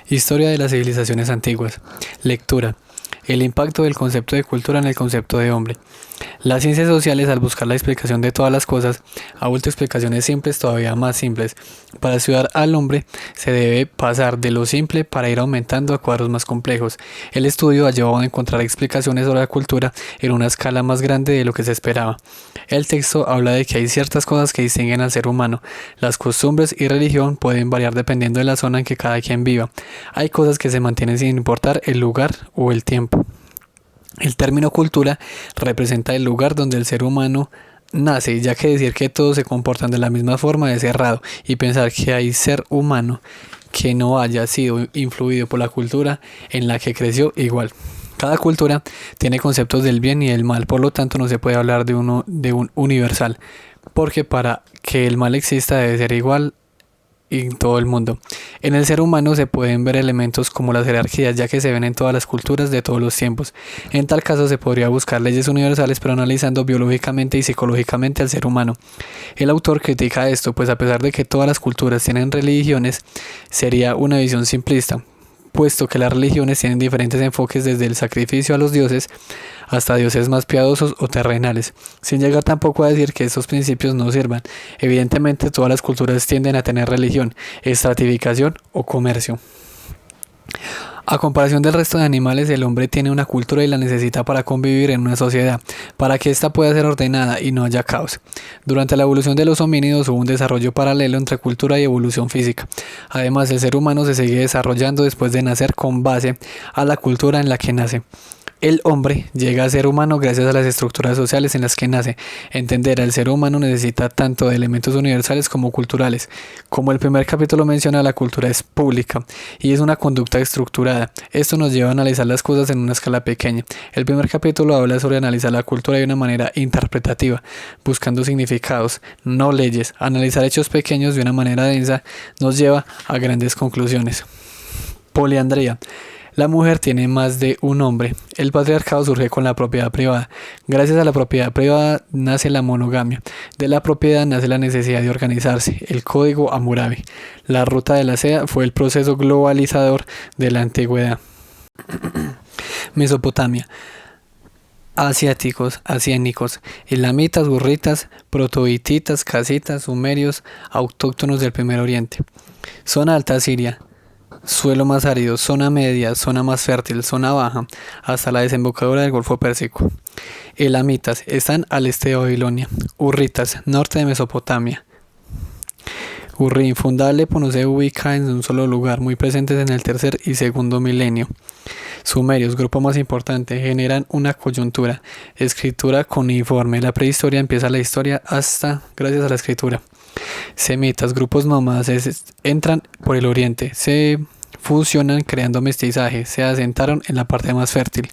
Historia de las civilizaciones antiguas. Lectura. El impacto del concepto de cultura en el concepto de hombre. Las ciencias sociales, al buscar la explicación de todas las cosas, ha vuelto explicaciones simples todavía más simples. Para estudiar al hombre, se debe pasar de lo simple para ir aumentando a cuadros más complejos. El estudio ha llevado a encontrar explicaciones sobre la cultura en una escala más grande de lo que se esperaba. El texto habla de que hay ciertas cosas que distinguen al ser humano. Las costumbres y religión pueden variar dependiendo de la zona en que cada quien viva. Hay cosas que se mantienen sin importar el lugar o el tiempo. El término cultura representa el lugar donde el ser humano nace, ya que decir que todos se comportan de la misma forma es errado, y pensar que hay ser humano que no haya sido influido por la cultura en la que creció igual. Cada cultura tiene conceptos del bien y del mal, por lo tanto no se puede hablar de un universal, porque para que el mal exista debe ser igual en todo el mundo. En el ser humano se pueden ver elementos como las jerarquías, ya que se ven en todas las culturas de todos los tiempos. En tal caso se podría buscar leyes universales, pero analizando biológicamente y psicológicamente al ser humano. El autor critica esto, pues a pesar de que todas las culturas tienen religiones, sería una visión simplista, puesto que las religiones tienen diferentes enfoques, desde el sacrificio a los dioses hasta dioses más piadosos o terrenales, sin llegar tampoco a decir que estos principios no sirvan. Evidentemente todas las culturas tienden a tener religión, estratificación o comercio. A comparación del resto de animales, el hombre tiene una cultura y la necesita para convivir en una sociedad, para que ésta pueda ser ordenada y no haya caos. Durante la evolución de los homínidos hubo un desarrollo paralelo entre cultura y evolución física. Además, el ser humano se sigue desarrollando después de nacer con base a la cultura en la que nace. El hombre llega a ser humano gracias a las estructuras sociales en las que nace. Entender al ser humano necesita tanto de elementos universales como culturales. Como el primer capítulo menciona, la cultura es pública y es una conducta estructurada. Esto nos lleva a analizar las cosas en una escala pequeña. El primer capítulo habla sobre analizar la cultura de una manera interpretativa, buscando significados, no leyes. Analizar hechos pequeños de una manera densa nos lleva a grandes conclusiones. Poliandría. La mujer tiene más de un hombre. El patriarcado surge con la propiedad privada. Gracias a la propiedad privada nace la monogamia. De la propiedad nace la necesidad de organizarse, el código Hammurabi. La ruta de la seda fue el proceso globalizador de la antigüedad. Mesopotamia. Asiáticos, asiánicos, elamitas, burritas, protohititas, casitas, sumerios, autóctonos del Primer Oriente. Zona alta Siria. Suelo más árido, zona media, zona más fértil, zona baja, hasta la desembocadura del Golfo Pérsico. Elamitas están al este de Babilonia. Hurritas, norte de Mesopotamia. Urrim, fundada Alepo, no se ubica en un solo lugar, muy presentes en el tercer y segundo milenio. Sumerios, grupo más importante, generan una coyuntura. Escritura cuneiforme, la prehistoria empieza la historia hasta gracias a la escritura. Semitas, grupos nómadas, entran por el oriente, se fusionan creando mestizaje, se asentaron en la parte más fértil.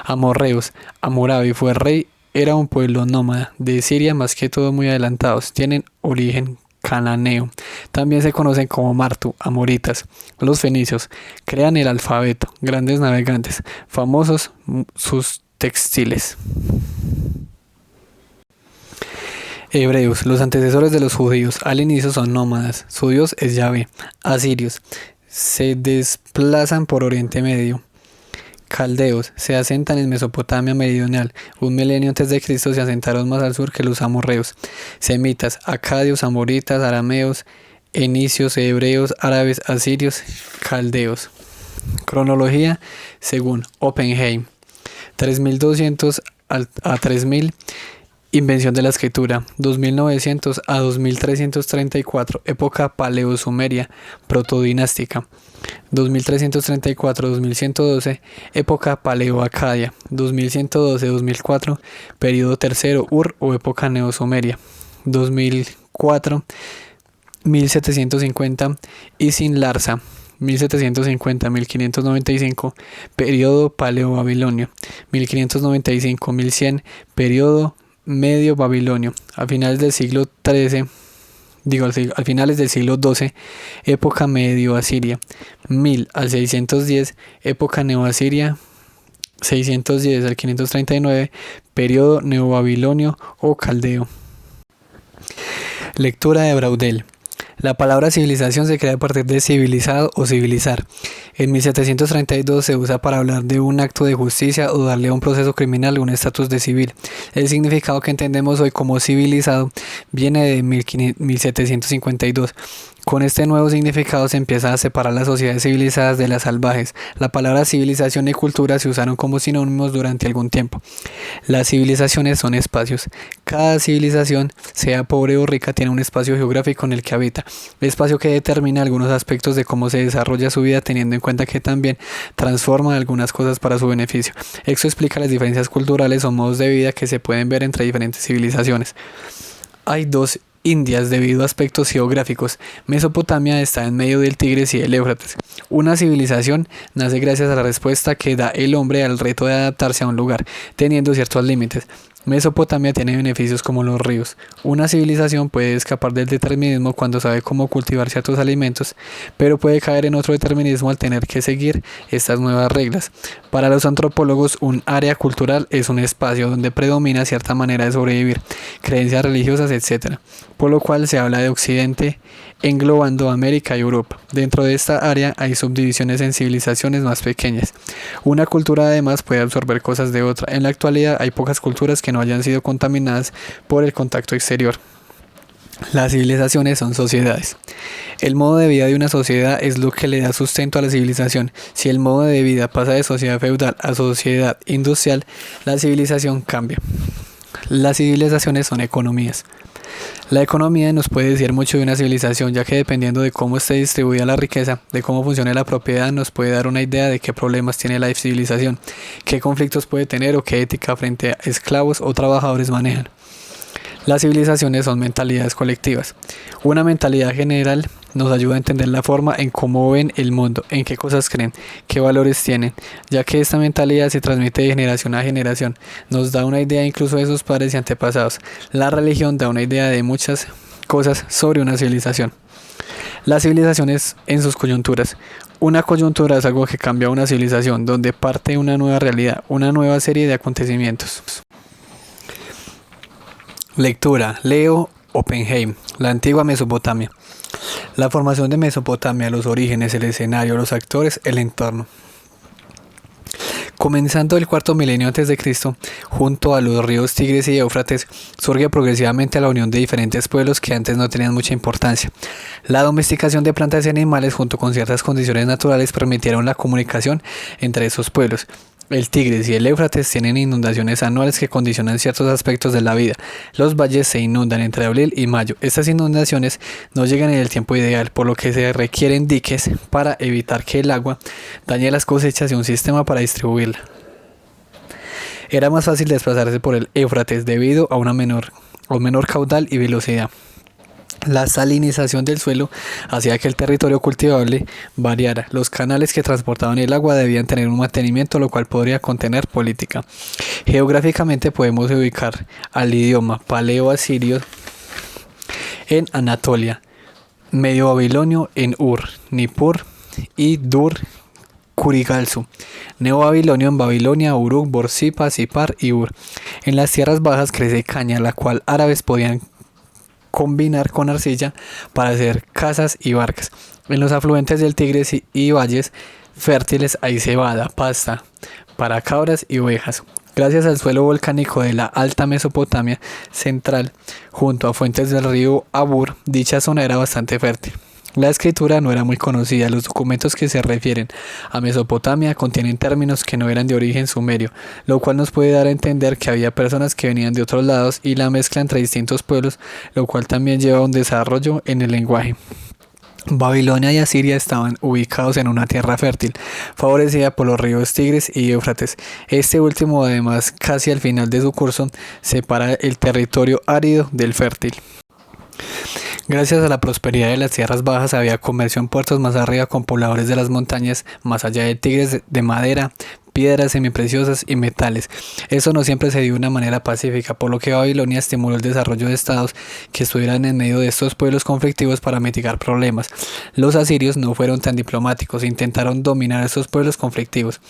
Amorreos, Hammurabi fue rey, era un pueblo nómada de Siria, más que todo muy adelantados, tienen origen cananeo. También se conocen como Martu, amoritas. Los fenicios crean el alfabeto, grandes navegantes, famosos sus textiles. Hebreos, los antecesores de los judíos, al inicio son nómadas, su dios es Yahvé. Asirios, se desplazan por Oriente Medio. Caldeos, se asentan en Mesopotamia meridional. Un milenio antes de Cristo se asentaron más al sur que los amorreos. Semitas, acadios, amoritas, arameos, enicios, hebreos, árabes, asirios, caldeos. Cronología según Oppenheim. 3200 a 3000. Invención de la escritura, 2900 a 2334, época paleosumeria, protodinástica, 2334-2112, época paleoacadia, 2112-2004, periodo tercero, Ur o época neosumeria, 2004, 1750, y sin Larsa, 1750-1595, periodo paleobabilonio, 1595-1100, periodo medio babilonio. A finales del siglo XIII, a finales del siglo XII, época medio asiria. 1000 al 610, época neoasiria. 610 al 539, periodo neobabilonio o caldeo. Lectura de Braudel. La palabra civilización se crea a partir de civilizado o civilizar. En 1732 se usa para hablar de un acto de justicia o darle a un proceso criminal un estatus de civil. El significado que entendemos hoy como civilizado viene de 1752. Con este nuevo significado se empieza a separar las sociedades civilizadas de las salvajes. La palabra civilización y cultura se usaron como sinónimos durante algún tiempo. Las civilizaciones son espacios. Cada civilización, sea pobre o rica, tiene un espacio geográfico en el que habita, espacio que determina algunos aspectos de cómo se desarrolla su vida, teniendo en cuenta que también transforma algunas cosas para su beneficio. Esto explica las diferencias culturales o modos de vida que se pueden ver entre diferentes civilizaciones. Hay dos Indias debido a aspectos geográficos. Mesopotamia está en medio del Tigris y el Éufrates. Una civilización nace gracias a la respuesta que da el hombre al reto de adaptarse a un lugar, teniendo ciertos límites. Mesopotamia tiene beneficios como los ríos. Una civilización puede escapar del determinismo cuando sabe cómo cultivar ciertos alimentos, pero puede caer en otro determinismo al tener que seguir estas nuevas reglas. Para los antropólogos, un área cultural es un espacio donde predomina cierta manera de sobrevivir, creencias religiosas, etc. Por lo cual se habla de Occidente englobando América y Europa. Dentro de esta área hay subdivisiones en civilizaciones más pequeñas. Una cultura además puede absorber cosas de otra. En la actualidad hay pocas culturas que no hayan sido contaminadas por el contacto exterior. Las civilizaciones son sociedades. El modo de vida de una sociedad es lo que le da sustento a la civilización. Si el modo de vida pasa de sociedad feudal a sociedad industrial, la civilización cambia. Las civilizaciones son economías. La economía nos puede decir mucho de una civilización, ya que dependiendo de cómo esté distribuida la riqueza, de cómo funcione la propiedad, nos puede dar una idea de qué problemas tiene la civilización, qué conflictos puede tener o qué ética frente a esclavos o trabajadores manejan. Las civilizaciones son mentalidades colectivas. Una mentalidad general nos ayuda a entender la forma en cómo ven el mundo, en qué cosas creen, qué valores tienen, ya que esta mentalidad se transmite de generación a generación. Nos da una idea incluso de sus padres y antepasados. La religión da una idea de muchas cosas sobre una civilización. Las civilizaciones en sus coyunturas. Una coyuntura es algo que cambia una civilización, donde parte una nueva realidad, una nueva serie de acontecimientos. Lectura. Leo Oppenheim. La antigua Mesopotamia. La formación de Mesopotamia, los orígenes, el escenario, los actores, el entorno. Comenzando el cuarto milenio antes de Cristo, junto a los ríos Tigris y Éufrates, surge progresivamente la unión de diferentes pueblos que antes no tenían mucha importancia. La domesticación de plantas y animales junto con ciertas condiciones naturales permitieron la comunicación entre esos pueblos. El Tigris y el Éufrates tienen inundaciones anuales que condicionan ciertos aspectos de la vida. Los valles se inundan entre abril y mayo. Estas inundaciones no llegan en el tiempo ideal, por lo que se requieren diques para evitar que el agua dañe las cosechas y un sistema para distribuirla. Era más fácil desplazarse por el Éufrates debido a un menor caudal y velocidad. La salinización del suelo hacía que el territorio cultivable variara. Los canales que transportaban el agua debían tener un mantenimiento, lo cual podría contener política. Geográficamente podemos ubicar al idioma paleo-asirio en Anatolia, medio babilonio en Ur, Nippur y Dur Kurigalzu, neobabilonio en Babilonia, Uruk, Borsippa, Sipar y Ur. En las tierras bajas crece caña, la cual árabes podían combinar con arcilla para hacer casas y barcas. En los afluentes del Tigris y valles fértiles hay cebada, pasta para cabras y ovejas. Gracias al suelo volcánico de la Alta Mesopotamia Central, junto a fuentes del río Abur, dicha zona era bastante fértil. La escritura no era muy conocida. Los documentos que se refieren a Mesopotamia contienen términos que no eran de origen sumerio, lo cual nos puede dar a entender que había personas que venían de otros lados y la mezcla entre distintos pueblos, lo cual también lleva a un desarrollo en el lenguaje. Babilonia y Asiria estaban ubicados en una tierra fértil, favorecida por los ríos Tigris y Éufrates. Este último, además, casi al final de su curso, separa el territorio árido del fértil. Gracias a la prosperidad de las tierras bajas había comercio en puertos más arriba con pobladores de las montañas más allá de Tigris de madera, piedras semipreciosas y metales. Eso no siempre se dio de una manera pacífica, por lo que Babilonia estimuló el desarrollo de estados que estuvieran en medio de estos pueblos conflictivos para mitigar problemas. Los asirios no fueron tan diplomáticos, intentaron dominar estos pueblos conflictivos.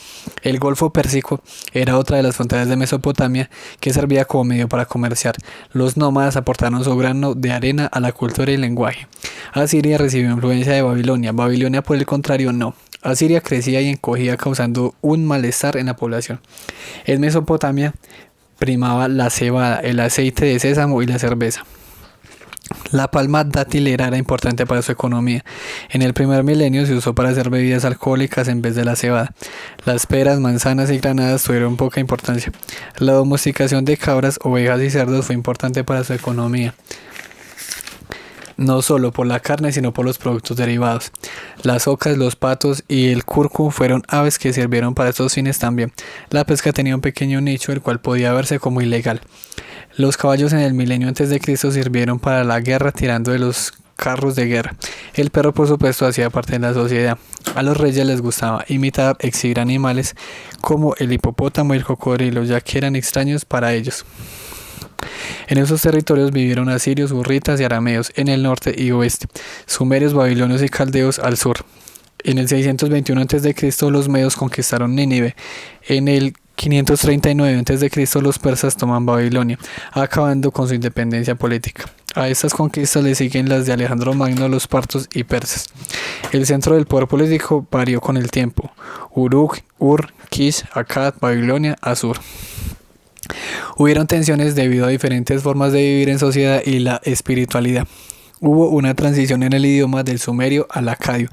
El Golfo Pérsico era otra de las fronteras de Mesopotamia que servía como medio para comerciar. Los nómadas aportaron su grano de arena a la cultura y el lenguaje. Asiria recibió influencia de Babilonia. Babilonia, por el contrario, no. Asiria crecía y encogía, causando un malestar en la población. En Mesopotamia primaba la cebada, el aceite de sésamo y la cerveza. La palma datilera era importante para su economía. En el primer milenio se usó para hacer bebidas alcohólicas en vez de la cebada. Las peras, manzanas y granadas tuvieron poca importancia. La domesticación de cabras, ovejas y cerdos fue importante para su economía, no solo por la carne sino por los productos derivados. Las ocas, los patos y el curcu fueron aves que sirvieron para estos fines también. La pesca tenía un pequeño nicho, el cual podía verse como ilegal. Los caballos en el milenio antes de Cristo sirvieron para la guerra tirando de los carros de guerra. El perro, por supuesto, hacía parte de la sociedad. A los reyes les gustaba imitar, exhibir animales como el hipopótamo y el cocodrilo, ya que eran extraños para ellos. En esos territorios vivieron asirios, hurritas y arameos en el norte y oeste, sumerios, babilonios y caldeos al sur. En el 621 a.C. los medos conquistaron Nínive. En el 539 a.C. los persas toman Babilonia, acabando con su independencia política. A estas conquistas le siguen las de Alejandro Magno, los partos y persas. El centro del poder político varió con el tiempo: Uruk, Ur, Kish, Akkad, Babilonia, Asur. Hubieron tensiones debido a diferentes formas de vivir en sociedad y la espiritualidad. Hubo una transición en el idioma del sumerio al acadio.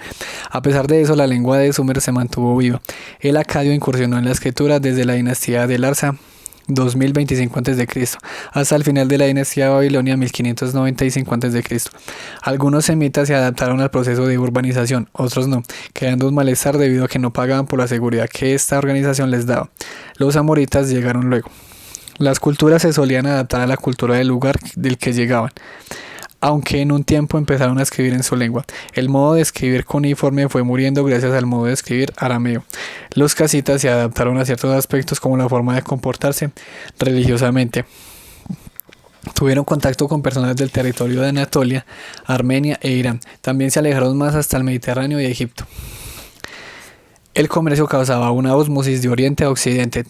A pesar de eso, la lengua de Sumer se mantuvo viva. El acadio incursionó en la escritura desde la dinastía de Larsa, 2025 a.C., hasta el final de la dinastía de Babilonia, 1595 a.C. Algunos semitas se adaptaron al proceso de urbanización, otros no, creando un malestar debido a que no pagaban por la seguridad que esta organización les daba. Los amoritas llegaron luego. Las culturas se solían adaptar a la cultura del lugar del que llegaban, aunque en un tiempo empezaron a escribir en su lengua. El modo de escribir cuneiforme fue muriendo gracias al modo de escribir arameo. Los casitas se adaptaron a ciertos aspectos como la forma de comportarse religiosamente. Tuvieron contacto con personas del territorio de Anatolia, Armenia e Irán. También se alejaron más hasta el Mediterráneo y Egipto. El comercio causaba una ósmosis de oriente a occidente,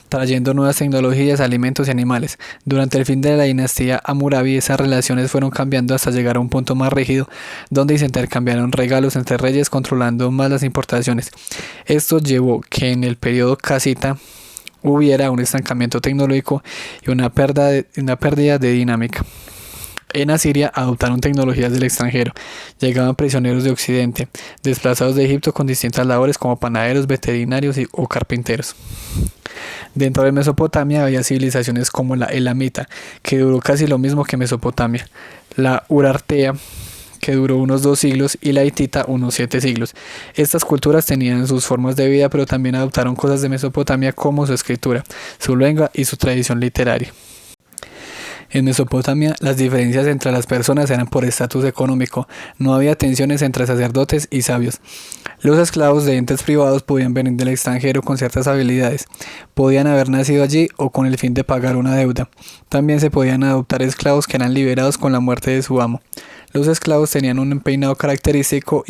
trayendo nuevas tecnologías, alimentos y animales. Durante el fin de la dinastía Hammurabi, esas relaciones fueron cambiando hasta llegar a un punto más rígido, donde se intercambiaron regalos entre reyes, controlando más las importaciones. Esto llevó que en el periodo casita hubiera un estancamiento tecnológico y una pérdida de dinámica. En Asiria adoptaron tecnologías del extranjero. Llegaban prisioneros de Occidente, desplazados de Egipto con distintas labores como panaderos, veterinarios o carpinteros. Dentro de Mesopotamia había civilizaciones como la elamita, que duró casi lo mismo que Mesopotamia, la urartea, que duró unos 2 siglos, y la hitita unos 7 siglos. Estas culturas tenían sus formas de vida, pero también adoptaron cosas de Mesopotamia como su escritura, su lengua y su tradición literaria. En Mesopotamia, las diferencias entre las personas eran por estatus económico. No había tensiones entre sacerdotes y sabios. Los esclavos de entes privados podían venir del extranjero con ciertas habilidades. Podían haber nacido allí o con el fin de pagar una deuda. También se podían adoptar esclavos que eran liberados con la muerte de su amo. Los esclavos tenían un peinado característico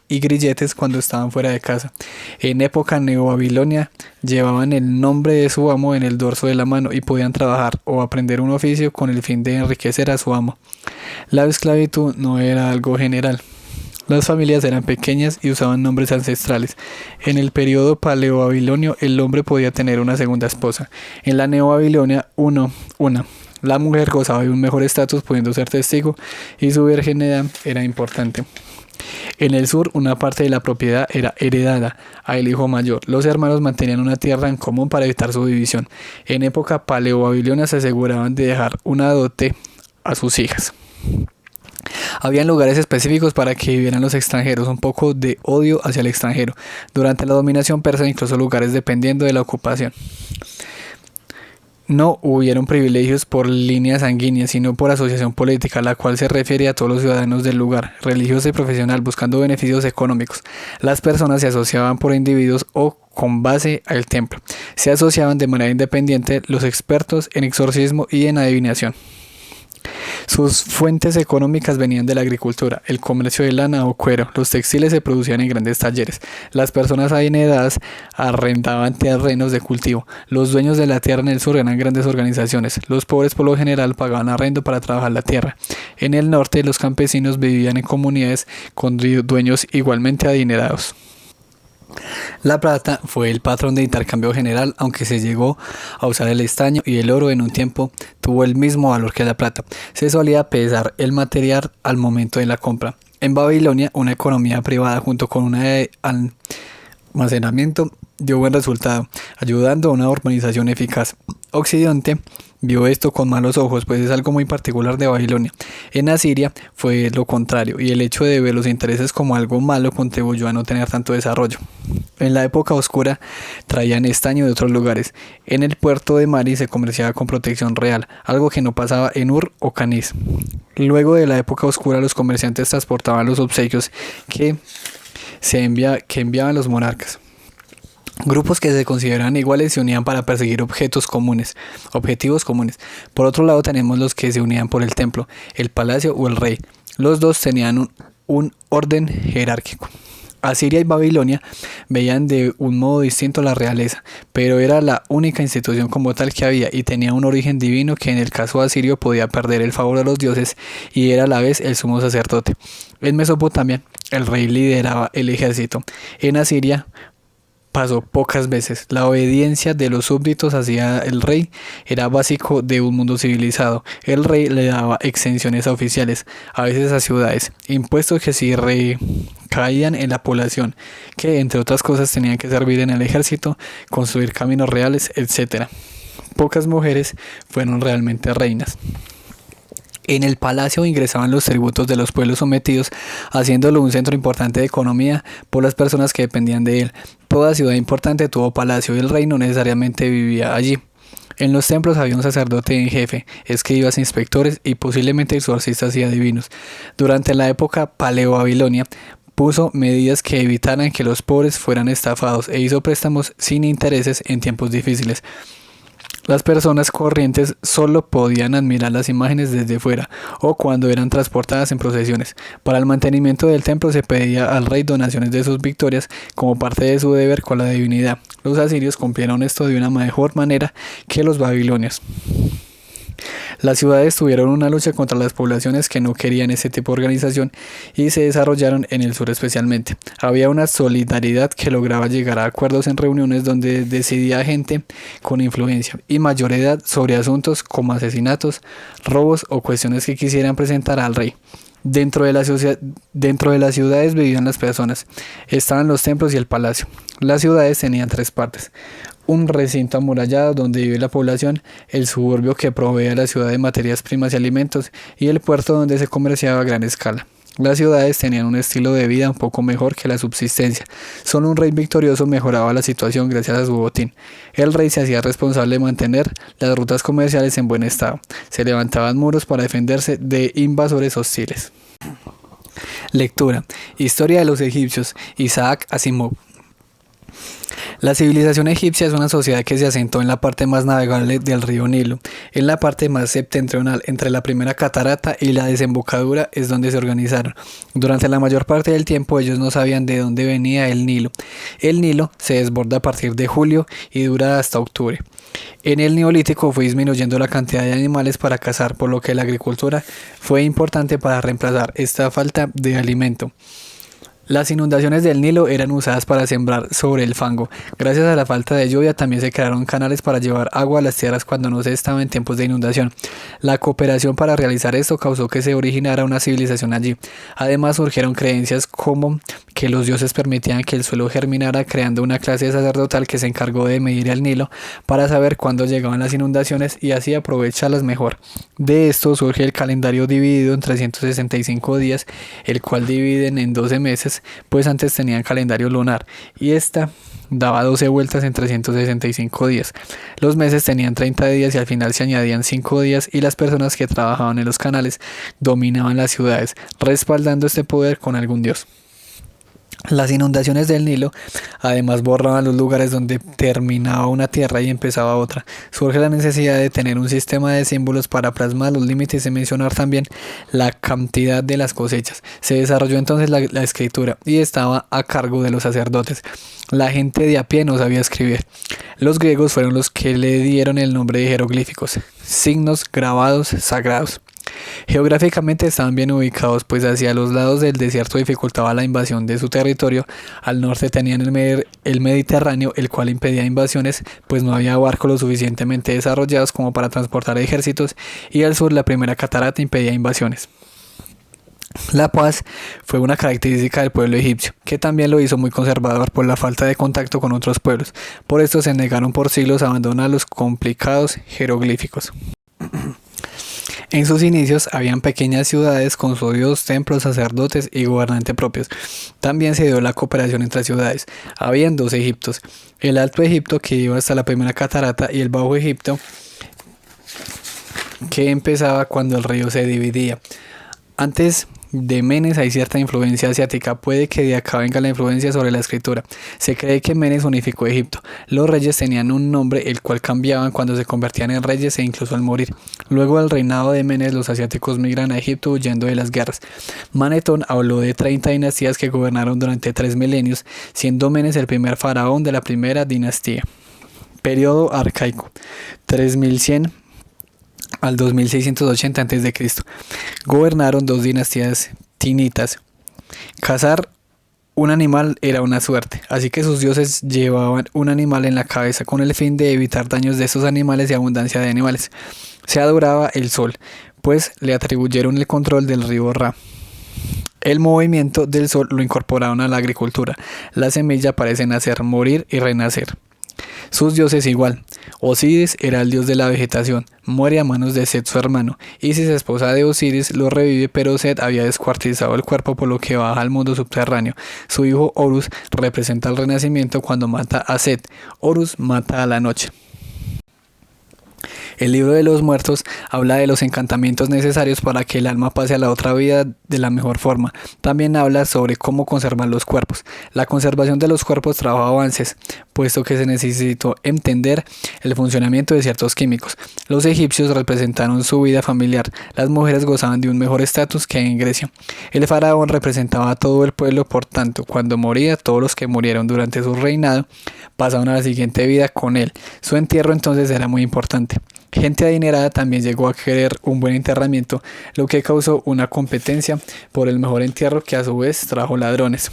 y grilletes cuando estaban fuera de casa. En época neobabilonia llevaban el nombre de su amo en el dorso de la mano y podían trabajar o aprender un oficio con el fin de enriquecer a su amo. La esclavitud no era algo general. Las familias eran pequeñas y usaban nombres ancestrales. En el periodo paleobabilonio el hombre podía tener una segunda esposa. En la neobabilonia una. La mujer gozaba de un mejor estatus pudiendo ser testigo y su virginidad era importante. En el sur, una parte de la propiedad era heredada al hijo mayor. Los hermanos mantenían una tierra en común para evitar su división. En época paleobabilonia se aseguraban de dejar una dote a sus hijas. Habían lugares específicos para que vivieran los extranjeros, un poco de odio hacia el extranjero. Durante la dominación persa, incluso lugares dependiendo de la ocupación. No hubieron privilegios por línea sanguínea, sino por asociación política, la cual se refiere a todos los ciudadanos del lugar, religioso y profesional, buscando beneficios económicos. Las personas se asociaban por individuos o con base al templo. Se asociaban de manera independiente los expertos en exorcismo y en adivinación. Sus fuentes económicas venían de la agricultura, el comercio de lana o cuero. Los textiles se producían en grandes talleres. Las personas adineradas arrendaban terrenos de cultivo. Los dueños de la tierra en el sur eran grandes organizaciones. Los pobres por lo general pagaban arrendo para trabajar la tierra. En el norte los campesinos vivían en comunidades con dueños igualmente adinerados. La plata fue el patrón de intercambio general, aunque se llegó a usar el estaño y el oro en un tiempo tuvo el mismo valor que la plata. Se solía pesar el material al momento de la compra. En Babilonia, una economía privada junto con una de almacenamiento dio buen resultado, ayudando a una urbanización eficaz. Occidente vio esto con malos ojos, pues es algo muy particular de Babilonia. En Asiria fue lo contrario, y el hecho de ver los intereses como algo malo contribuyó a no tener tanto desarrollo. En la época oscura traían estaño de otros lugares. En el puerto de Mari se comerciaba con protección real, algo que no pasaba en Ur o Canis. Luego de la época oscura los comerciantes transportaban los obsequios que enviaban los monarcas. Grupos que se consideraban iguales se unían para perseguir objetivos comunes. Por otro lado tenemos los que se unían por el templo, el palacio o el rey. Los dos tenían un orden jerárquico. Asiria y Babilonia veían de un modo distinto la realeza, pero era la única institución como tal que había y tenía un origen divino que en el caso asirio podía perder el favor de los dioses y era a la vez el sumo sacerdote. En Mesopotamia el rey lideraba el ejército. En Asiria pasó pocas veces. La obediencia de los súbditos hacia el rey era básico de un mundo civilizado. El rey le daba exenciones a oficiales, a veces a ciudades, impuestos que sí recaían en la población, que entre otras cosas tenían que servir en el ejército, construir caminos reales, etc. Pocas mujeres fueron realmente reinas. En el palacio ingresaban los tributos de los pueblos sometidos, haciéndolo un centro importante de economía por las personas que dependían de él. Toda ciudad importante tuvo palacio y el rey no necesariamente vivía allí. En los templos había un sacerdote en jefe, escribas, inspectores y posiblemente exorcistas y adivinos. Durante la época paleo-babilonia, puso medidas que evitaran que los pobres fueran estafados e hizo préstamos sin intereses en tiempos difíciles. Las personas corrientes solo podían admirar las imágenes desde fuera o cuando eran transportadas en procesiones. Para el mantenimiento del templo se pedía al rey donaciones de sus victorias como parte de su deber con la divinidad. Los asirios cumplieron esto de una mejor manera que los babilonios. Las ciudades tuvieron una lucha contra las poblaciones que no querían ese tipo de organización y se desarrollaron en el sur especialmente. Había una solidaridad que lograba llegar a acuerdos en reuniones donde decidía gente con influencia y mayor edad sobre asuntos como asesinatos, robos o cuestiones que quisieran presentar al rey. Dentro de las ciudades vivían las personas. Estaban los templos y el palacio. Las ciudades tenían tres partes. Un recinto amurallado donde vive la población, el suburbio que provee a la ciudad de materias primas y alimentos, y el puerto donde se comerciaba a gran escala. Las ciudades tenían un estilo de vida un poco mejor que la subsistencia. Solo un rey victorioso mejoraba la situación gracias a su botín. El rey se hacía responsable de mantener las rutas comerciales en buen estado. Se levantaban muros para defenderse de invasores hostiles. Lectura. Historia de los egipcios. Isaac Asimov. La civilización egipcia es una sociedad que se asentó en la parte más navegable del río Nilo. En la parte más septentrional, entre la primera catarata y la desembocadura, es donde se organizaron. Durante la mayor parte del tiempo ellos no sabían de dónde venía el Nilo. El Nilo se desborda a partir de julio y dura hasta octubre. En el Neolítico fue disminuyendo la cantidad de animales para cazar, por lo que la agricultura fue importante para reemplazar esta falta de alimento. Las inundaciones del Nilo eran usadas para sembrar sobre el fango. Gracias a la falta de lluvia también se crearon canales para llevar agua a las tierras cuando no se estaba en tiempos de inundación. La cooperación para realizar esto causó que se originara una civilización allí. Además surgieron creencias como que los dioses permitían que el suelo germinara, creando una clase sacerdotal que se encargó de medir el Nilo para saber cuándo llegaban las inundaciones y así aprovecharlas mejor. De esto surge el calendario dividido en 365 días, el cual dividen en 12 meses días, pues antes tenían calendario lunar y esta daba 12 vueltas en 365 días. Los meses tenían 30 días y al final se añadían 5 días y las personas que trabajaban en los canales dominaban las ciudades, respaldando este poder con algún dios. Las inundaciones del Nilo además borraban los lugares donde terminaba una tierra y empezaba otra. Surge la necesidad de tener un sistema de símbolos para plasmar los límites y mencionar también la cantidad de las cosechas. Se desarrolló entonces la escritura y estaba a cargo de los sacerdotes. La gente de a pie no sabía escribir. Los griegos fueron los que le dieron el nombre de jeroglíficos, signos grabados sagrados. Geográficamente estaban bien ubicados, pues hacia los lados del desierto dificultaba la invasión de su territorio. Al norte tenían el Mediterráneo, el cual impedía invasiones, pues no había barcos lo suficientemente desarrollados como para transportar ejércitos, y al sur la primera catarata impedía invasiones. La paz fue una característica del pueblo egipcio, que también lo hizo muy conservador por la falta de contacto con otros pueblos. Por esto se negaron por siglos a abandonar los complicados jeroglíficos. En sus inicios habían pequeñas ciudades con sus dios, templos, sacerdotes y gobernantes propios. También se dio la cooperación entre ciudades. Habían dos Egiptos, el Alto Egipto que iba hasta la primera catarata y el Bajo Egipto que empezaba cuando el río se dividía. Antes de Menes hay cierta influencia asiática, puede que de acá venga la influencia sobre la escritura. Se cree que Menes unificó Egipto. Los reyes tenían un nombre el cual cambiaban cuando se convertían en reyes e incluso al morir. Luego del reinado de Menes los asiáticos migran a Egipto huyendo de las guerras. Manetón habló de 30 dinastías que gobernaron durante 3 milenios, siendo Menes el primer faraón de la primera dinastía. Periodo arcaico, 3100 al 2680 a.C. Gobernaron 2 dinastías tinitas. Cazar un animal era una suerte, así que sus dioses llevaban un animal en la cabeza con el fin de evitar daños de esos animales y abundancia de animales. Se adoraba el sol, pues le atribuyeron el control del río Ra. El movimiento del sol lo incorporaron a la agricultura. La semilla parece nacer, morir y renacer. Sus dioses igual. Osiris era el dios de la vegetación, muere a manos de Set su hermano. Isis, esposa de Osiris, lo revive, pero Set había descuartizado el cuerpo por lo que baja al mundo subterráneo. Su hijo Horus representa el renacimiento cuando mata a Set. Horus mata a la noche. El libro de los muertos habla de los encantamientos necesarios para que el alma pase a la otra vida de la mejor forma. También habla sobre cómo conservar los cuerpos. La conservación de los cuerpos trajo avances, puesto que se necesitó entender el funcionamiento de ciertos químicos. Los egipcios representaron su vida familiar. Las mujeres gozaban de un mejor estatus que en Grecia. El faraón representaba a todo el pueblo, por tanto, cuando moría, todos los que murieron durante su reinado pasaban a la siguiente vida con él. Su entierro entonces era muy importante. Gente adinerada también llegó a querer un buen enterramiento, lo que causó una competencia por el mejor entierro que a su vez trajo ladrones.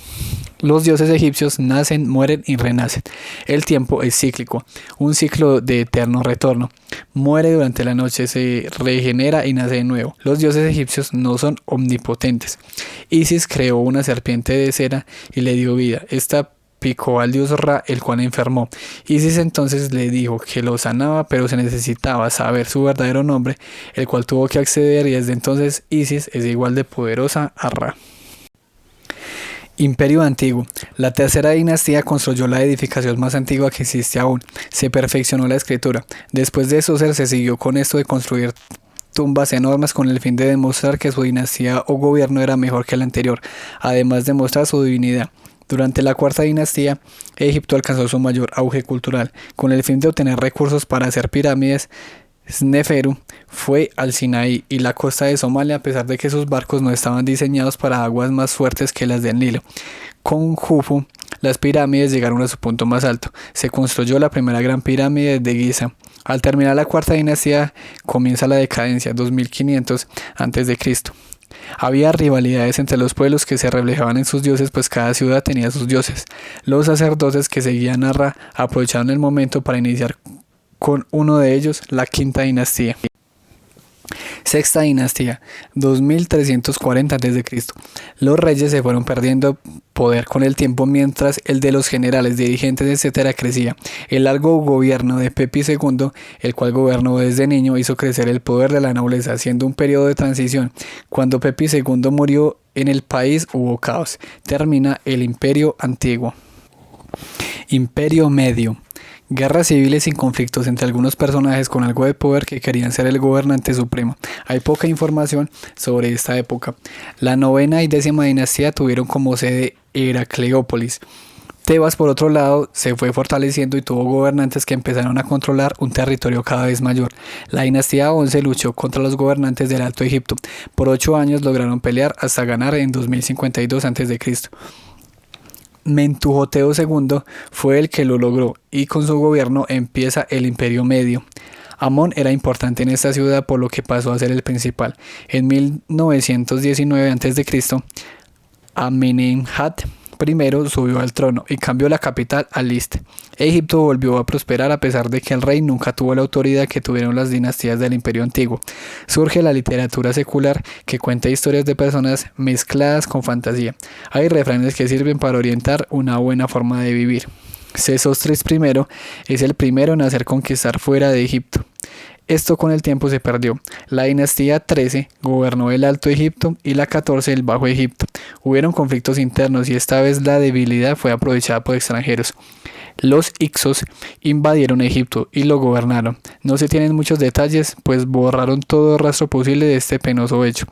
Los dioses egipcios nacen, mueren y renacen. El tiempo es cíclico, un ciclo de eterno retorno. Muere durante la noche, se regenera y nace de nuevo. Los dioses egipcios no son omnipotentes. Isis creó una serpiente de cera y le dio vida. Esta picó al dios Ra, el cual enfermó. Isis entonces le dijo que lo sanaba, pero se necesitaba saber su verdadero nombre, el cual tuvo que acceder, y desde entonces Isis es igual de poderosa a Ra. Imperio Antiguo. La tercera dinastía construyó la edificación más antigua que existe aún. Se perfeccionó la escritura. Después de Sócer se siguió con esto de construir tumbas enormes con el fin de demostrar que su dinastía o gobierno era mejor que el anterior, además de mostrar su divinidad. Durante la cuarta dinastía, Egipto alcanzó su mayor auge cultural. Con el fin de obtener recursos para hacer pirámides, Sneferu fue al Sinaí y la costa de Somalia, a pesar de que sus barcos no estaban diseñados para aguas más fuertes que las del Nilo. Con Jufu, las pirámides llegaron a su punto más alto. Se construyó la primera gran pirámide de Giza. Al terminar la cuarta dinastía, comienza la decadencia, 2500 a.C. Había rivalidades entre los pueblos que se reflejaban en sus dioses, pues cada ciudad tenía sus dioses. Los sacerdotes que seguían a Ra aprovecharon el momento para iniciar con uno de ellos la quinta dinastía. Sexta dinastía, 2340 a.C. Los reyes se fueron perdiendo poder con el tiempo, mientras el de los generales, dirigentes, etc. crecía. El largo gobierno de Pepi II, el cual gobernó desde niño, hizo crecer el poder de la nobleza, siendo un periodo de transición. Cuando Pepi II murió, En el país hubo caos. Termina el Imperio Antiguo. Imperio Medio. Guerras civiles y conflictos entre algunos personajes con algo de poder que querían ser el gobernante supremo. Hay poca información sobre esta época. La novena y décima dinastía tuvieron como sede Heracleópolis. Tebas, por otro lado, se fue fortaleciendo y tuvo gobernantes que empezaron a controlar un territorio cada vez mayor. La dinastía 11 luchó contra los gobernantes del Alto Egipto. Por 8 años lograron pelear hasta ganar en 2052 a.C. Mentuhoteo II fue el que lo logró y con su gobierno empieza el Imperio Medio. Amón era importante en esta ciudad por lo que pasó a ser el principal. En 1919 a.C., Amenemhat I subió al trono y cambió la capital a List. Egipto volvió a prosperar a pesar de que el rey nunca tuvo la autoridad que tuvieron las dinastías del Imperio Antiguo. Surge la literatura secular que cuenta historias de personas mezcladas con fantasía. Hay refranes que sirven para orientar una buena forma de vivir. Sesostris I es el primero en hacer conquistar fuera de Egipto. Esto con el tiempo se perdió. La dinastía 13 gobernó el Alto Egipto y la 14 el Bajo Egipto. Hubieron conflictos internos y esta vez la debilidad fue aprovechada por extranjeros. Los Hicsos invadieron Egipto y lo gobernaron. No se tienen muchos detalles, pues borraron todo rastro posible de este penoso hecho.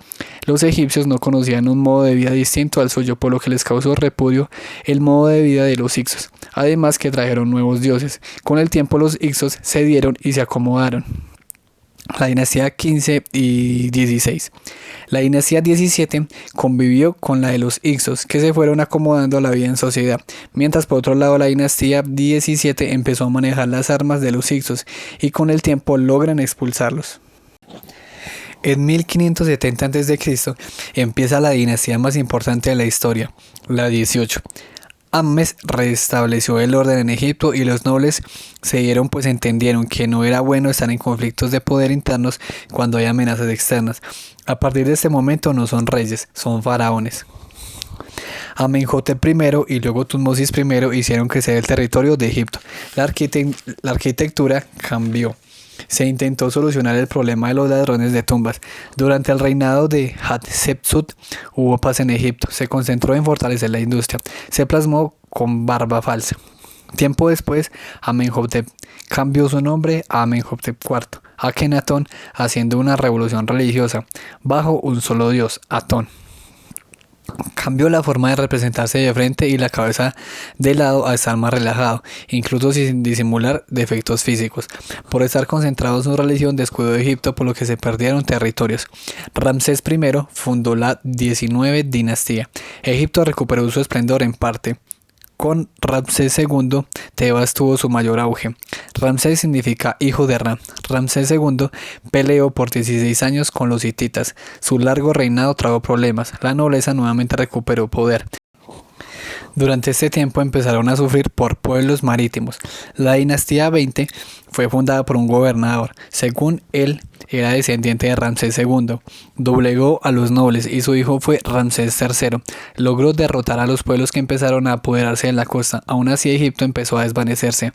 Los egipcios no conocían un modo de vida distinto al suyo, por lo que les causó repudio el modo de vida de los Hicsos. Además que trajeron nuevos dioses. Con el tiempo los Hicsos cedieron y se acomodaron. La dinastía 15 y 16. La dinastía 17 convivió con la de los Hicsos, que se fueron acomodando a la vida en sociedad, mientras por otro lado la dinastía 17 empezó a manejar las armas de los Hicsos y con el tiempo logran expulsarlos. En 1570 a.C. empieza la dinastía más importante de la historia, la 18. Ames restableció el orden en Egipto y los nobles entendieron que no era bueno estar en conflictos de poder internos cuando hay amenazas externas. A partir de este momento no son reyes, son faraones. Amenhotep I y luego Tutmosis I hicieron crecer el territorio de Egipto. La arquitectura cambió. Se intentó solucionar el problema de los ladrones de tumbas. Durante el reinado de Hatshepsut hubo paz en Egipto. Se concentró en fortalecer la industria. Se plasmó con barba falsa. Tiempo después, Amenhotep cambió su nombre a Amenhotep IV, Akenatón, haciendo una revolución religiosa bajo un solo dios, Atón. Cambió la forma de representarse de frente y la cabeza de lado a estar más relajado, incluso sin disimular defectos físicos. Por estar concentrado en su religión descuidó Egipto, por lo que se perdieron territorios. Ramsés I fundó la 19 dinastía. Egipto recuperó su esplendor en parte. Con Ramsés II, Tebas tuvo su mayor auge. Ramsés significa hijo de Ra. Ramsés II peleó por 16 años con los hititas. Su largo reinado trajo problemas. La nobleza nuevamente recuperó poder. Durante este tiempo empezaron a sufrir por pueblos marítimos. La dinastía 20 fue fundada por un gobernador. Según él, era descendiente de Ramsés II. Doblegó a los nobles y su hijo fue Ramsés III. Logró derrotar a los pueblos que empezaron a apoderarse de la costa. Aún así, Egipto empezó a desvanecerse.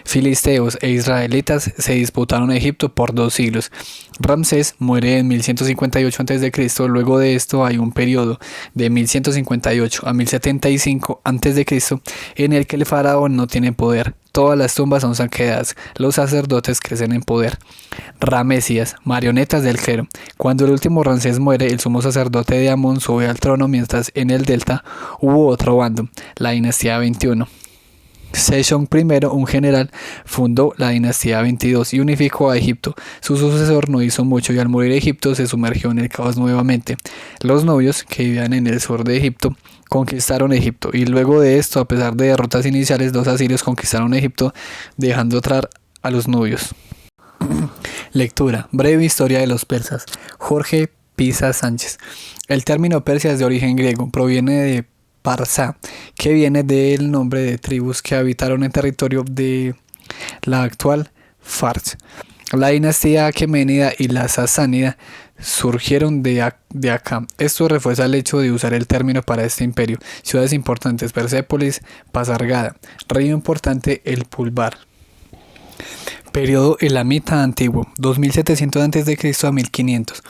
Filisteos e israelitas se disputaron Egipto por 2 siglos. Ramsés muere en 1158 a.C. Luego de esto hay un periodo de 1158 a 1075 a.C. en el que el faraón no tiene poder. Todas las tumbas son saqueadas, los sacerdotes crecen en poder. Ramesías, marionetas del clero. Cuando el último Ramsés muere, el sumo sacerdote de Amón sube al trono, mientras en el delta hubo otro bando, la dinastía 21. Sejong I, un general, fundó la dinastía 22 y unificó a Egipto. Su sucesor no hizo mucho y al morir Egipto se sumergió en el caos nuevamente. Los nubios, que vivían en el sur de Egipto, conquistaron Egipto y luego de esto, a pesar de derrotas iniciales, los asirios conquistaron Egipto, dejando atrás a los nubios. Lectura: Breve historia de los persas. Jorge Pisa Sánchez. El término persia es de origen griego, proviene de Parsa, que viene del nombre de tribus que habitaron el territorio de la actual Fars. La dinastía aqueménida y la sasánida surgieron de acá. Esto refuerza el hecho de usar el término para este imperio. Ciudades importantes: Persépolis, Pasargada. Río importante: el Pulvar. Periodo elamita antiguo, 2700 a.C. a 1500.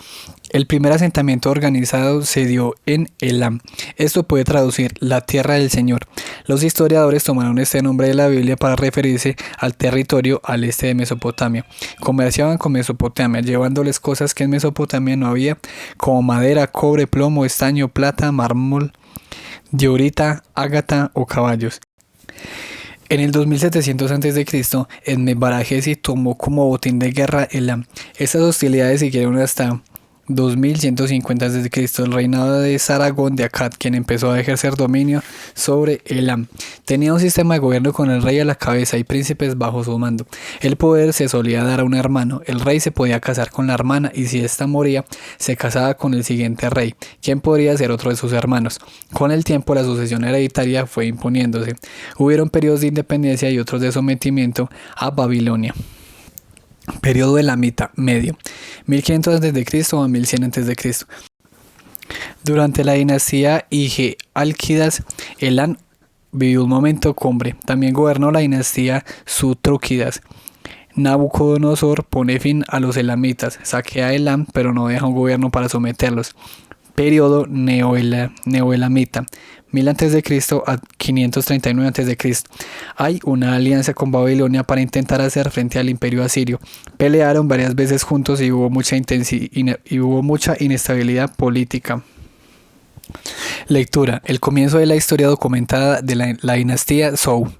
El primer asentamiento organizado se dio en Elam. Esto puede traducir la tierra del Señor. Los historiadores tomaron este nombre de la Biblia para referirse al territorio al este de Mesopotamia. Comerciaban con Mesopotamia, llevándoles cosas que en Mesopotamia no había, como madera, cobre, plomo, estaño, plata, mármol, diorita, ágata o caballos. En el 2700 a.C., Enmebarajesi tomó como botín de guerra Elam. Estas hostilidades siguieron hasta 2150 a.C., el reinado de Saragón de Akkad, quien empezó a ejercer dominio sobre Elam. Tenía un sistema de gobierno con el rey a la cabeza y príncipes bajo su mando. El poder se solía dar a un hermano. El rey se podía casar con la hermana y si ésta moría, se casaba con el siguiente rey, quien podría ser otro de sus hermanos. Con el tiempo, la sucesión hereditaria fue imponiéndose. Hubieron periodos de independencia y otros de sometimiento a Babilonia. Periodo elamita medio, 1500 a.C. a 1100 a.C. Durante la dinastía Ige-Álquidas, Elam vivió un momento cumbre. También gobernó la dinastía Sutrukidas. Nabucodonosor pone fin a los elamitas, saquea Elam, pero no deja un gobierno para someterlos. Periodo neoelamita, 1000 a.C. a 539 a.C. Hay una alianza con Babilonia para intentar hacer frente al imperio asirio. Pelearon varias veces juntos y hubo mucha inestabilidad política. Lectura: el comienzo de la historia documentada de la dinastía Zhou.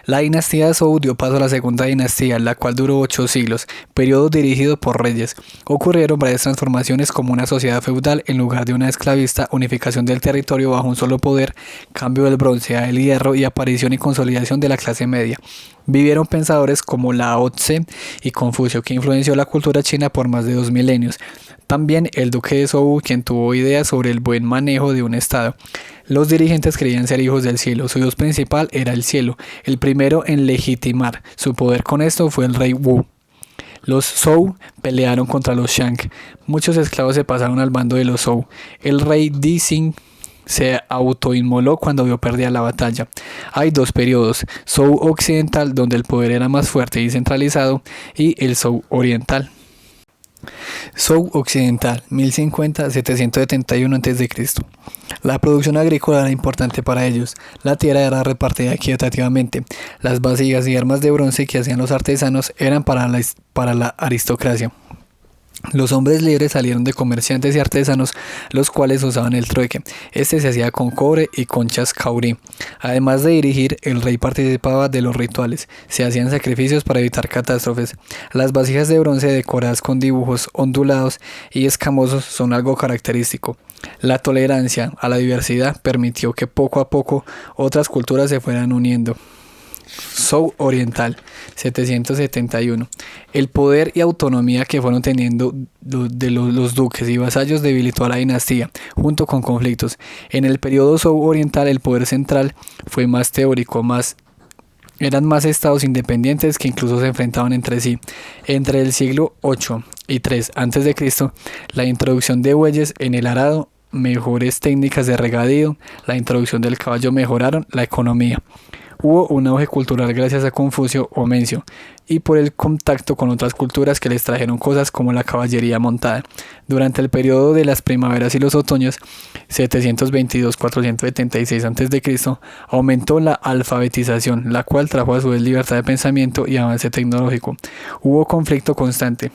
La dinastía Zhou dio paso a la segunda dinastía, la cual duró 8 siglos, periodo dirigido por reyes. Ocurrieron varias transformaciones como una sociedad feudal en lugar de una esclavista, unificación del territorio bajo un solo poder, cambio del bronce al hierro y aparición y consolidación de la clase media. Vivieron pensadores como Lao Tse y Confucio, que influenció la cultura china por más de 2 milenios. También el duque de Zhou, quien tuvo ideas sobre el buen manejo de un estado. Los dirigentes creían ser hijos del cielo, su dios principal era el cielo, el primero en legitimar su poder con esto fue el rey Wu. Los Zhou pelearon contra los Shang. Muchos esclavos se pasaron al bando de los Zhou. El rey Di Xing se autoinmoló cuando vio perdida la batalla. Hay 2 periodos: Zhou occidental, donde el poder era más fuerte y centralizado, y el Zhou oriental. Zhou occidental, 1050 a 771 a.C. La producción agrícola era importante para ellos. La tierra era repartida equitativamente. Las vasijas y armas de bronce que hacían los artesanos eran para la aristocracia. Los hombres libres salieron de comerciantes y artesanos, los cuales usaban el trueque. Este se hacía con cobre y conchas caurí. Además de dirigir, el rey participaba de los rituales. Se hacían sacrificios para evitar catástrofes. Las vasijas de bronce decoradas con dibujos ondulados y escamosos son algo característico. La tolerancia a la diversidad permitió que poco a poco otras culturas se fueran uniendo. Zhou oriental, 771. El poder y autonomía que fueron teniendo los duques y vasallos debilitó a la dinastía, junto con conflictos. En el periodo Zhou oriental, el poder central fue más teórico, eran más estados independientes que incluso se enfrentaban entre sí. Entre el siglo 8 y 3 a.C., la introducción de bueyes en el arado, mejores técnicas de regadío, la introducción del caballo mejoraron la economía. Hubo un auge cultural gracias a Confucio o Mencio y por el contacto con otras culturas que les trajeron cosas como la caballería montada. Durante el periodo de las primaveras y los otoños, 722-476 a.C., aumentó la alfabetización, la cual trajo a su vez libertad de pensamiento y avance tecnológico. Hubo conflicto constante.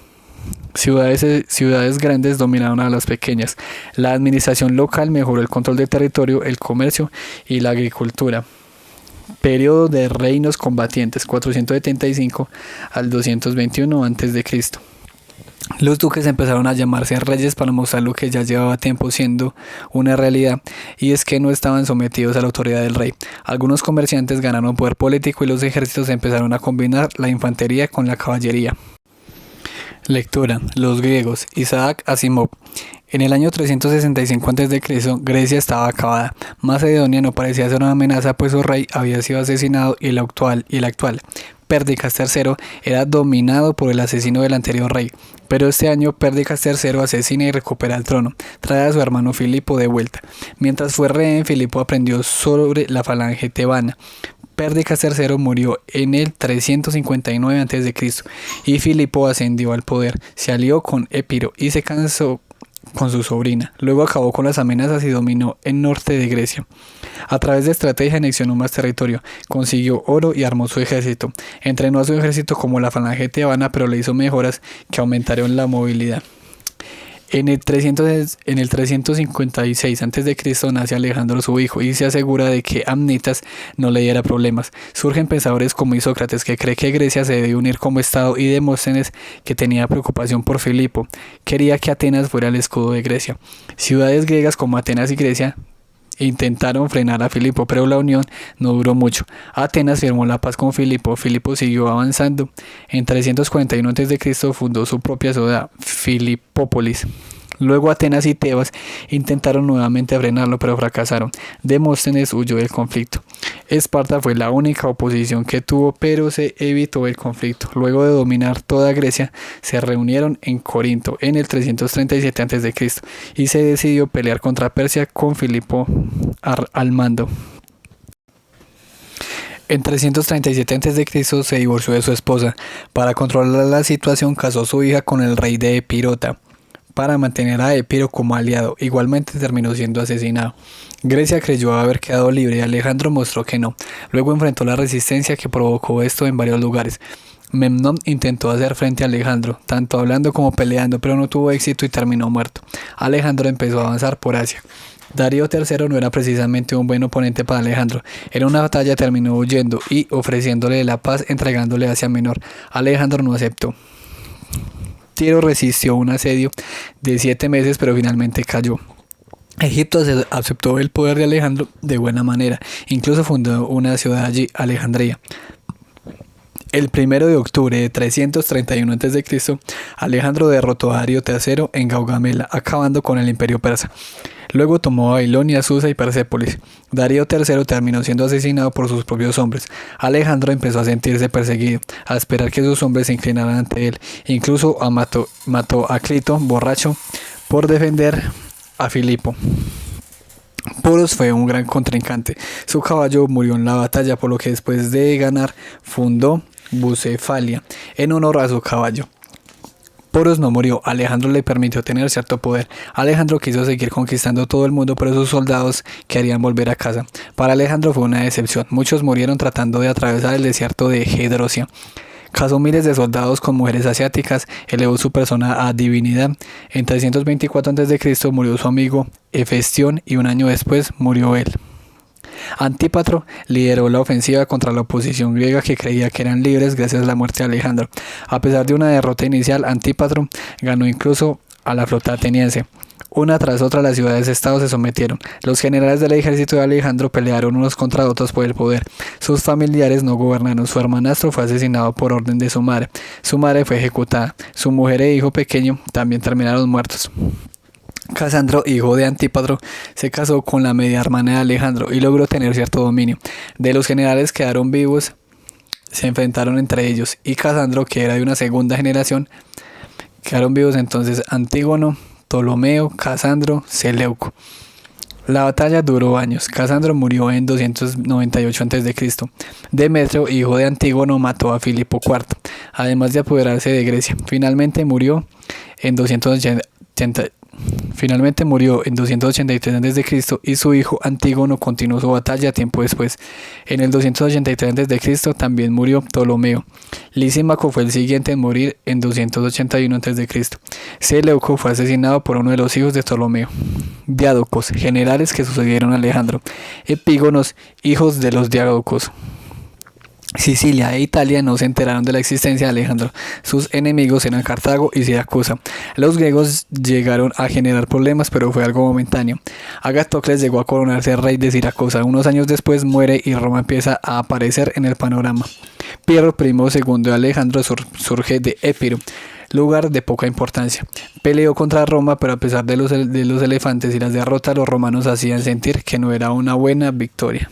Ciudades grandes dominaron a las pequeñas. La administración local mejoró el control del territorio, el comercio y la agricultura. Periodo de reinos combatientes, 475 al 221 a.C. Los duques empezaron a llamarse reyes para mostrar lo que ya llevaba tiempo siendo una realidad, y es que no estaban sometidos a la autoridad del rey. Algunos comerciantes ganaron poder político y los ejércitos empezaron a combinar la infantería con la caballería. Lectura: los griegos. Isaac Asimov. En el año 365 a.C., Grecia estaba acabada. Macedonia no parecía ser una amenaza, pues su rey había sido asesinado y el actual, Pérdicas III, era dominado por el asesino del anterior rey. Pero este año Pérdicas III asesina y recupera el trono. Trae a su hermano Filipo de vuelta. Mientras fue rehén, Filipo aprendió sobre la falange tebana. Pérdicas III murió en el 359 a.C. y Filipo ascendió al poder. Se alió con Epiro y se casó con su sobrina. Luego acabó con las amenazas y dominó el norte de Grecia. A través de estrategia anexionó más territorio, consiguió oro y armó su ejército. Entrenó a su ejército como la falange tebana, pero le hizo mejoras que aumentaron la movilidad. En el 356 a.C. nace Alejandro su hijo y se asegura de que Amnitas no le diera problemas. Surgen pensadores como Isócrates, que cree que Grecia se debe unir como estado, y Demóstenes, que tenía preocupación por Filipo, quería que Atenas fuera el escudo de Grecia. Ciudades griegas como Atenas y Grecia intentaron frenar a Filipo, pero la unión no duró mucho. Atenas firmó la paz con Filipo. Filipo siguió avanzando. En 341 a.C. fundó su propia ciudad, Filipópolis. Luego Atenas y Tebas intentaron nuevamente frenarlo, pero fracasaron. Demóstenes huyó del conflicto. Esparta fue la única oposición que tuvo, pero se evitó el conflicto. Luego de dominar toda Grecia, se reunieron en Corinto en el 337 a.C. y se decidió pelear contra Persia con Filipo al mando. En 337 a.C. se divorció de su esposa. Para controlar la situación, casó a su hija con el rey de Epirota, para mantener a Epiro como aliado. Igualmente terminó siendo asesinado. Grecia creyó haber quedado libre y Alejandro mostró que no. Luego enfrentó la resistencia que provocó esto en varios lugares. Memnón intentó hacer frente a Alejandro, tanto hablando como peleando, pero no tuvo éxito y terminó muerto. Alejandro empezó a avanzar por Asia. Darío III no era precisamente un buen oponente para Alejandro. En una batalla terminó huyendo y ofreciéndole la paz, entregándole Asia Menor. Alejandro no aceptó. Tiro resistió un asedio de 7 meses, pero finalmente cayó. Egipto aceptó el poder de Alejandro de buena manera, incluso fundó una ciudad allí, Alejandría. El 1 de octubre de 331 a.C., Alejandro derrotó a Darío III en Gaugamela, acabando con el imperio persa. Luego tomó Babilonia, Susa y Persépolis. Darío III terminó siendo asesinado por sus propios hombres. Alejandro empezó a sentirse perseguido, a esperar que sus hombres se inclinaran ante él. Incluso mató a Clito, borracho, por defender a Filipo. Poros fue un gran contrincante. Su caballo murió en la batalla, por lo que después de ganar fundó Bucefalia en honor a su caballo. Poros no murió. Alejandro le permitió tener cierto poder. Alejandro quiso seguir conquistando todo el mundo, pero sus soldados querían volver a casa. Para Alejandro fue una decepción. Muchos murieron tratando de atravesar el desierto de Gedrosia. Casó miles de soldados con mujeres asiáticas, elevó su persona a divinidad. En 324 a.C. murió su amigo Hefestión y un año después murió él. Antípatro lideró la ofensiva contra la oposición griega, que creía que eran libres gracias a la muerte de Alejandro. A pesar de una derrota inicial, Antípatro ganó incluso a la flota ateniense. Una tras otra las ciudades-estado se sometieron. Los generales del ejército de Alejandro pelearon unos contra otros por el poder. Sus familiares no gobernaron. Su hermanastro fue asesinado por orden de su madre. Su madre fue ejecutada. Su mujer e hijo pequeño también terminaron muertos. Casandro, hijo de Antípatro, se casó con la media hermana de Alejandro y logró tener cierto dominio. De los generales quedaron vivos, se enfrentaron entre ellos, y Casandro, que era de una segunda generación, quedaron vivos entonces Antígono, Ptolomeo, Casandro, Seleuco. La batalla duró años. Casandro murió en 298 a.C. Demetrio, hijo de Antígono, mató a Filipo IV, además de apoderarse de Grecia. Finalmente murió en 283 a.C. y su hijo Antígono continuó su batalla tiempo después. En el 283 a.C. también murió Ptolomeo. Lisímaco fue el siguiente en morir en 281 a.C. Seleuco fue asesinado por uno de los hijos de Ptolomeo. Diádocos, generales que sucedieron a Alejandro. Epígonos, hijos de los Diádocos. Sicilia e Italia no se enteraron de la existencia de Alejandro. Sus enemigos eran Cartago y Siracusa. Los griegos llegaron a generar problemas, pero fue algo momentáneo. Agatocles llegó a coronarse rey de Siracusa. Unos años después muere y Roma empieza a aparecer en el panorama. Pirro I, segundo de Alejandro, surge de Épiro, lugar de poca importancia. Peleó contra Roma, pero a pesar de los elefantes y las derrotas, los romanos hacían sentir que no era una buena victoria.